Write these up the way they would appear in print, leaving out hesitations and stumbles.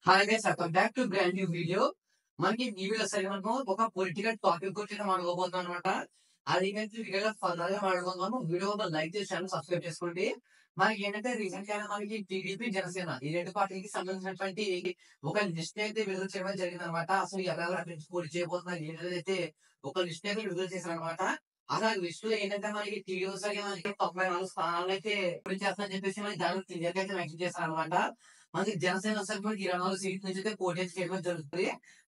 Hi guys, welcome back to brand new video. మనకి ఈ video సరే మనము ఒక పొలిటికల్ టాపిక్ గురించి మాట్లాడబోతున్నాం అనమాట. అది ఏంటంటే వీడియోలో ఫర్దర్ గా మాట్లాడుకుందాము. వీడియో లైక్ చేసి ఛానల్ సబ్స్క్రైబ్ చేసుకోండి. మనకి ఏంటంటే రీసెంట్ గా మనకి టీడీపీ జనసేన ఈ రెండు పార్టీకి సంబంధించినటువంటి ఒక లిస్ట్ అయితే విడుదల చేయడం జరిగింది అనమాట. అసలు ఎవరెవరు పోటీ చేయబోతున్నారు ఏంటంటే ఒక లిస్ట్ అయితే విడుదల చేశారు అనమాట. అసలు ఆ లిస్ట్ లో ఏంటంటే మనకి టీడీపీ మనకి 94 స్థానాలు అయితే పోటీ చేస్తారని చెప్పేసి మనకి దాని క్లియర్ గా అయితే మెన్షన్ చేశారు అనమాట. మనకి జనసేన వచ్చరికి మనకి 24 సీట్ల నుంచి అయితే పోటీ చేయడం జరుగుతుంది.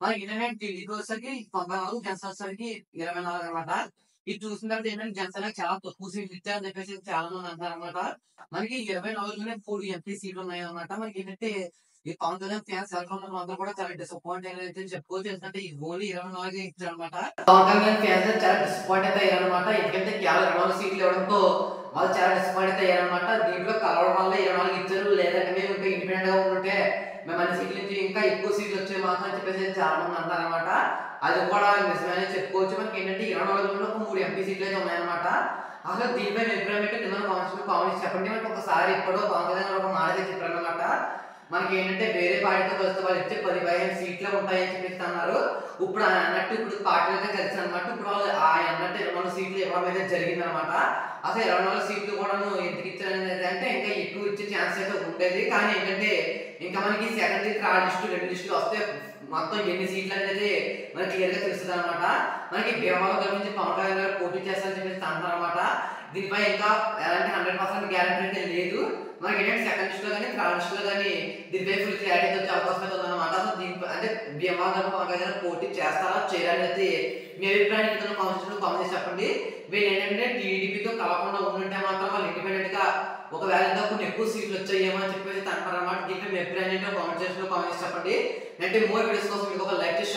మనకి ఏంటంటే టీడీపీ వచ్చరికి 94, జనసేన వచ్చరికి 24 అనమాట. ఇది చూసిన తర్వాత ఏంటంటే జనసేన చాలా తక్కువ సీట్లు ఇచ్చారని చెప్పేసి చాలా మంది అంటారు అనమాట. మనకి 24లోనే 4 ఎంపీ సీట్లు ఉన్నాయి అనమాట. మనకి ఏంటంటే ఈ పవన్ కళ్యాణ్ ఫ్యాన్స్ ఎవరు అందరూ కూడా చాలా డిసప్పాయింట్ అయితే చెప్పుకోవచ్చు. ఎందుకంటే ఈ ఓన్లీ 24 ఇచ్చారు అనమాట. పవన్ కళ్యాణ్ ఫ్యాన్స్ చాలా డిసప్పాయింట్ అయితే అయ్యారనమాట. ఎందుకంటే కేవలం 24 సీట్లు ఇవ్వడంతో వాళ్ళు చాలా డిసప్పాయింట్ అయితే అయ్యారనమాట. దీంట్లో కలవడం వల్ల 24 ఇచ్చారు, లేదంటే మేము ఇంకా ఇండిపెండెంట్ గా ఉంటే మేము అన్ని సీట్ల నుంచి ఇంకా ఎక్కువ సీట్లు వచ్చే మాకు అని చెప్పేసి చాలా మంది అంటారనమాట. అది కూడా నిజమే చెప్పుకోవచ్చు. మనకి ఏంటంటే 24లో ఒక 3 ఎంపీ సీట్లు అయితే ఉన్నాయన్నమాట. అసలు దీనిపై మీ అభిప్రాయం ఏంటో కింద కామెంట్స్ చెప్పండి. మనకి ఒకసారి ఎప్పుడో పవన్ కళ్యాణ్ ఒక మాట అయితే చెప్పారనమాట. మనకి ఏంటంటే వేరే పార్టీతో కలిస్తే వాళ్ళు ఇచ్చే 10-15 సీట్లు ఉంటాయని చెప్పేసి అన్నారు. ఇప్పుడు ఆయన అన్నట్టు ఇప్పుడు పార్టీలు అయితే కలిసి అనమాట. ఇప్పుడు వాళ్ళు ఆయన అన్నట్టు 24 సీట్లు ఇవ్వడం అయితే జరిగింది అనమాట. అసలు 24 సీట్లు కూడా ఎందుకు ఇచ్చారనేది అంటే ఇంకా ఎక్కువ ఇచ్చే ఛాన్స్ అయితే ఉండేది. కానీ ఏంటంటే ఇంకా మనకి సెకండ్ థర్డ్ లిస్టు 2 లిస్టులు వస్తే మొత్తం ఎన్ని సీట్లు అనేది మనకి క్లియర్ గా తెలుస్తుంది అనమాట. మనకి భీమవరం గురించి పవన్ కళ్యాణ్ గారు పోటీ చేస్తారని చెప్పేసి అంటారు అనమాట. దీనిపై ఇంకా ఎలాంటి 100% గ్యారెంటీ అయితే లేదు. మనకి ఏంటంటే సెకండ్ లిస్ట్ లో కానీ థర్డ్ లిస్ట్ లో కానీ దీనిపై ఫుల్ క్లారిటీ వచ్చే అవకాశం అయితే ఉందన్నమాట. అసలు దీనిపై అంటే భీమవరం గారు పవన్ కళ్యాణ్ పోటీ చేస్తారా చేయాలని అయితే మీ అభిప్రాయాన్ని కామెంట్ చేసి చెప్పండి. వీళ్ళు ఏంటంటే టీడీపీతో కలవకుండా ఉండుంటే మాత్రం వాళ్ళు ఇండిపెండెంట్ గా ఒకవేళ ఇంకా కొన్ని ఎక్కువ సీట్లు వచ్చాయేమో అని చెప్పేసి అంటారన్నమాట. దీంట్లో మీ అభిప్రాయం ఏంటో కామెంట్ చేసి చెప్పండి. అంటే మోర్ వీడియోస్ కోసం మీకు ఒక లైక్ చేసి